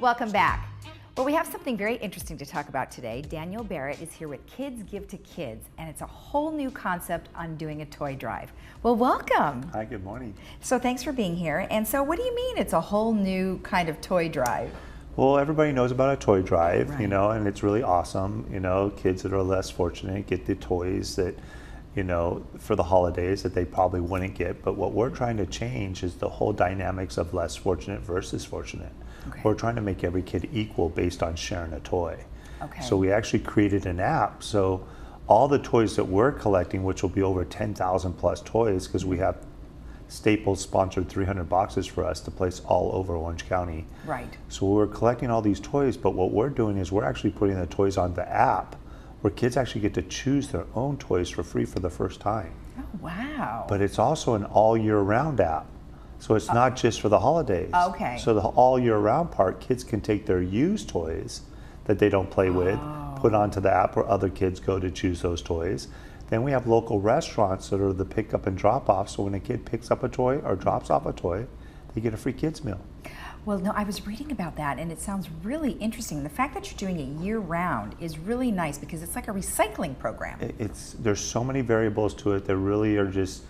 Welcome back. Well, we have something very interesting to talk about today. Daniel Barrett is here with Kids Give to Kids, and it's a whole new concept on doing a toy drive. Well, welcome. Hi, good morning. So thanks for being here. And so what do you mean it's a whole new kind of toy drive? Well, everybody knows about a toy drive, Right. you know, and it's really awesome. You know, kids that are less fortunate get the toys that, you know, for the holidays that they probably wouldn't get. But what we're trying to change is the whole dynamics of less fortunate versus fortunate. Okay. We're trying to make every kid equal based on sharing a toy. Okay. So we actually created an app. So all the toys that we're collecting, which will be over 10,000 plus toys, because we have Staples sponsored 300 boxes for us to place all over Orange County. Right. So we're collecting all these toys, but what we're doing is we're actually putting the toys on the app where kids actually get to choose their own toys for free for the first time. Oh, wow. But it's also an all year round app. So it's not just for the holidays. Okay. So the all year round part, kids can take their used toys that they don't play with, put onto the app where other kids go to choose those toys. Then we have local restaurants that are the pick up and drop off. So when a kid picks up a toy or drops off a toy, they get a free kids meal. Well, no, I was reading about that, and it sounds really interesting. The fact that you're doing it year-round is really nice because it's like a recycling program. There's so many variables to it that really are just,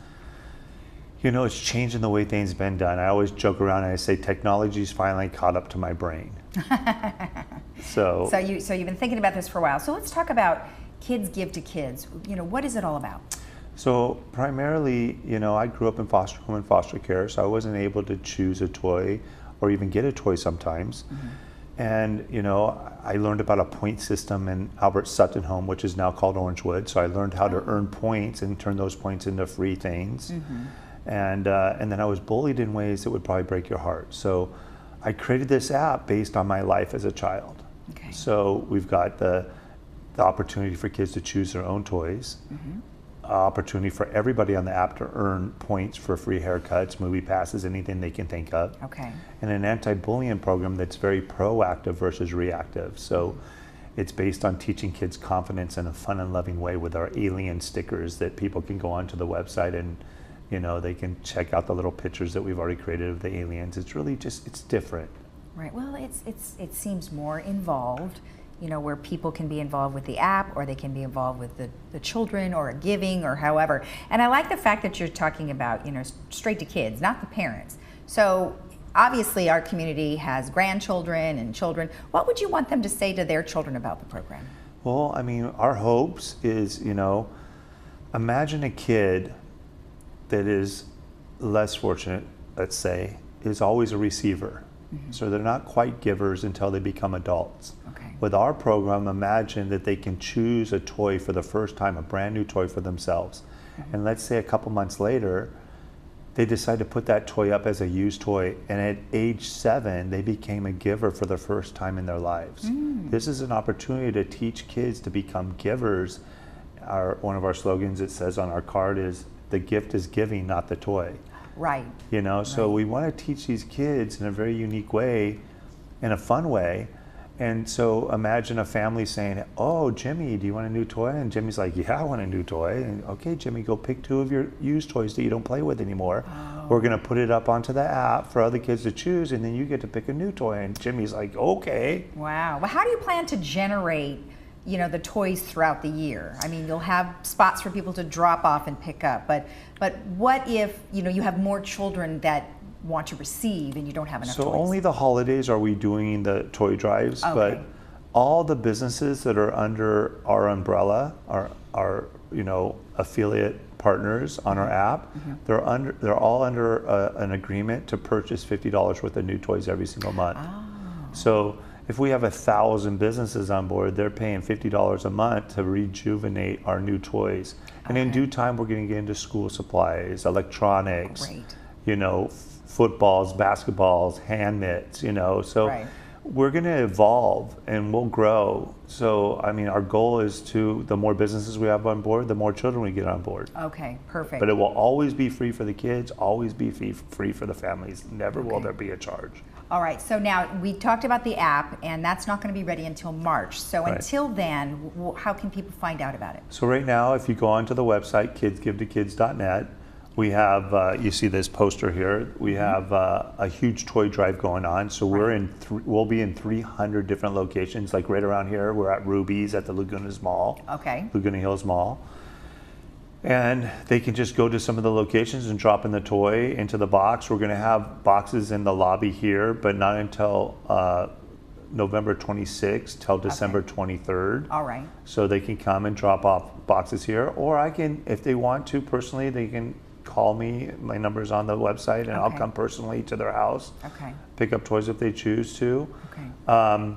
you know, it's changing the way things have been done. I always joke around and I say technology's finally caught up to my brain. So you've been thinking about this for a while. So let's talk about Kids Give to Kids. You know, what is it all about? So primarily, you know, I grew up in foster home and foster care, so I wasn't able to choose a toy or even get a toy sometimes. And, you know, I learned about a point system in Albert Sutton Home, which is now called Orangewood. So I learned how to earn points and turn those points into free things. And then I was bullied in ways that would probably break your heart. So I created this app based on my life as a child. Okay. So we've got the opportunity for kids to choose their own toys, opportunity for everybody on the app to earn points for free haircuts, movie passes, anything they can think of. Okay. And an anti-bullying program that's very proactive versus reactive. So it's based on teaching kids confidence in a fun and loving way with our alien stickers that people can go onto the website and, you know, they can check out the little pictures that we've already created of the aliens. It's really just, it's different. Right. Well, it seems more involved, you know, where people can be involved with the app or they can be involved with the children or giving or however. And I like the fact that you're talking about, you know, straight to kids, not the parents. So obviously our community has grandchildren and children. What would you want them to say to their children about the program? Well, I mean, our hopes is, you know, imagine a kid that is less fortunate, let's say, is always a receiver. So they're not quite givers until they become adults. Okay. With our program, imagine that they can choose a toy for the first time, a brand new toy for themselves. And let's say a couple months later, they decide to put that toy up as a used toy, and at age 7, they became a giver for the first time in their lives. This is an opportunity to teach kids to become givers. One of our slogans it says on our card is, the gift is giving, not the toy. Right. You know, so we want to teach these kids in a very unique way, in a fun way. And so imagine a family saying, oh, Jimmy, do you want a new toy? And Jimmy's like, yeah, I want a new toy. And okay, Jimmy, go pick 2 of your used toys that you don't play with anymore. We're going to put it up onto the app for other kids to choose, and then you get to pick a new toy. And Jimmy's like, okay. Wow. Well, how do you plan to generate, you know, the toys throughout the year? I mean, you'll have spots for people to drop off and pick up, but what if, you know, you have more children that want to receive and you don't have enough toys? So only the holidays are we doing the toy drives, but all the businesses that are under our umbrella, our you know, affiliate partners on our app, they're all under an agreement to purchase $50 worth of new toys every single month. So if we have 1,000 businesses on board, they're paying $50 a month to rejuvenate our new toys. And in due time, we're going to get into school supplies, electronics, you know, footballs, basketballs, hand mitts, you know. So we're going to evolve and we'll grow. So, I mean, our goal is the more businesses we have on board, the more children we get on board. Okay, perfect. But it will always be free for the kids, always be free for the families. Never will there be a charge. All right, so now we talked about the app, and that's not going to be ready until March. So until then, how can people find out about it? So right now, if you go onto the website, kidsgivetokids.net, We have, you see this poster here, we have a huge toy drive going on. So we'll be in 300 different locations, like right around here. We're at Ruby's at the Laguna's Mall. Okay. Laguna Hills Mall. And they can just go to some of the locations and drop in the toy into the box. We're gonna have boxes in the lobby here, but not until November 26th till December 23rd. All right. So they can come and drop off boxes here, or I can, if they want to personally, they can call me. My number's on the website, and I'll come personally to their house. Okay. Pick up toys if they choose to. Okay.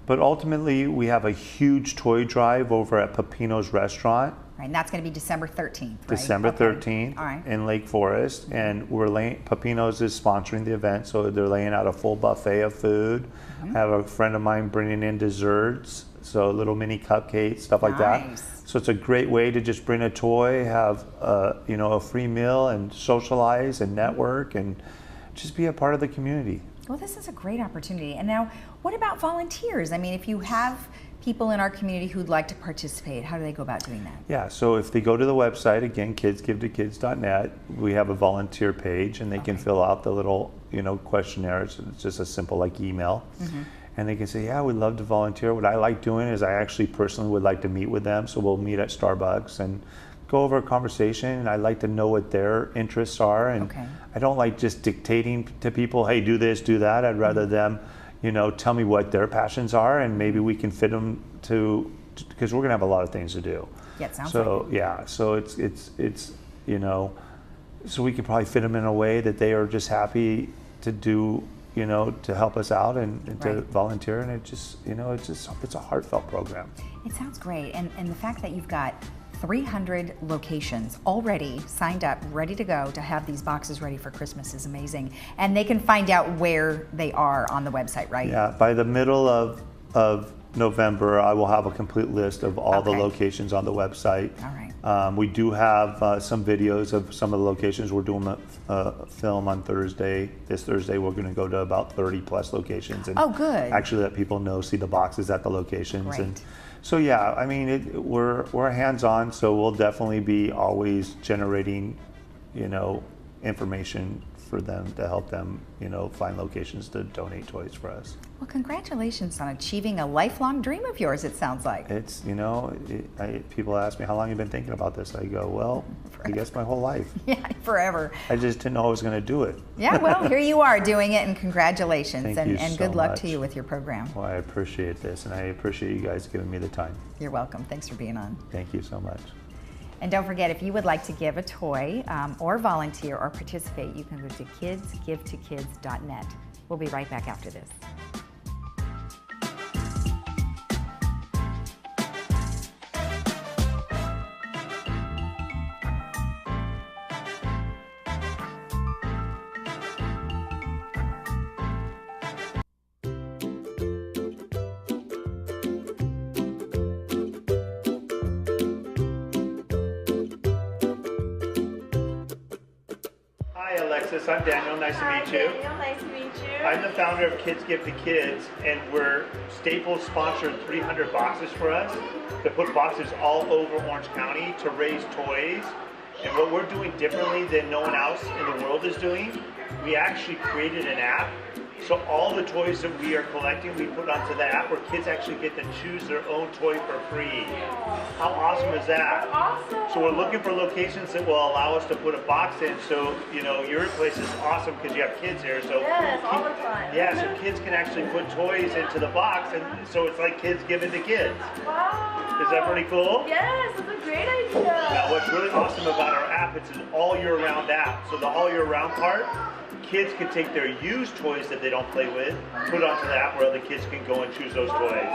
But ultimately, we have a huge toy drive over at Pepino's Restaurant. Right, and that's going to be December 13th, right? December 13th All right. in Lake Forest, and Pepino's is sponsoring the event, so they're laying out a full buffet of food. I have a friend of mine bringing in desserts, so little mini cupcakes, stuff like that. So it's a great way to just bring a toy, have a free meal, and socialize and network, and just be a part of the community. Well, this is a great opportunity. And now, what about volunteers? I mean, if you have people in our community who'd like to participate, how do they go about doing that? Yeah, so if they go to the website, again, kidsgivetokids.net, we have a volunteer page, and they can fill out the little, questionnaire. It's just a simple email. And they can say, yeah, we'd love to volunteer. What I like doing is I actually personally would like to meet with them. So we'll meet at Starbucks and go over a conversation, and I like to know what their interests are. And I don't like just dictating to people, hey, do this, do that. I'd rather them tell me what their passions are, and maybe we can fit them because we're gonna have a lot of things to do. Yeah, it sounds so like it. Yeah, so it's so we can probably fit them in a way that they are just happy to do, to help us out and to volunteer, and it's a heartfelt program. It sounds great, and the fact that you've got 300 locations already signed up, ready to go to have these boxes ready for Christmas is amazing. And they can find out where they are on the website, right? Yeah, by the middle of November, I will have a complete list of all the locations on the website. All right. We do have some videos of some of the locations. We're doing a film on Thursday. This Thursday, we're going to go to about 30 plus locations. And good. Actually let people see the boxes at the locations. Great. And so yeah, I mean, we're hands-on, so we'll definitely be always generating, information for them to help them, find locations to donate toys for us. Well, congratulations on achieving a lifelong dream of yours, it sounds like. It's, people ask me, how long have you been thinking about this? I go, well, I guess my whole life. Yeah, forever. I just didn't know I was going to do it. Yeah, well, here you are doing it, and congratulations. Thank you and so good luck much. to you with your program. Well, I appreciate this, and I appreciate you guys giving me the time. You're welcome. Thanks for being on. Thank you so much. And don't forget, if you would like to give a toy or volunteer or participate, you can go to kidsgivetokids.net. We'll be right back after this. Hi Alexis, I'm Daniel, nice to meet you. Daniel, nice to meet you. I'm the founder of Kids Give to Kids, and we're Staples sponsored 300 boxes for us to put boxes all over Orange County to raise toys. And what we're doing differently than no one else in the world is doing, we actually created an app. So all the toys that we are collecting, we put onto the app where kids actually get to choose their own toy for free. How awesome is that? Awesome. So we're looking for locations that will allow us to put a box in. So, your place is awesome because you have kids here. So Yes, all the time. Yeah, so kids can actually put toys into the box, and so it's like kids giving to kids. Wow. Is that pretty cool? Yes, that's a great idea. Now, what's really awesome about our app, it's an all year round app. So the all year round part, kids can take their used toys that they don't play with, put it onto the app where other kids can go and choose those toys.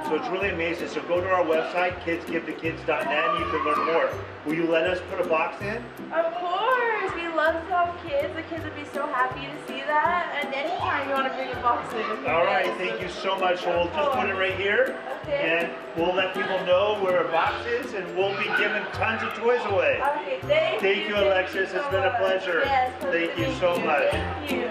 So it's really amazing. So go to our website, kidsgivetokids.net, and you can learn more. Will you let us put a box in? Of course. We love to have kids. The kids would be so happy to see that. And anytime you want to bring a box in. All right, thank you so much. So we'll just put it right here, and we'll let people know where our box is, and we'll be giving tons of toys away. Okay, thank you. Thank you, Alexis. It's been a pleasure. Yes, Thank you so much. Thank you.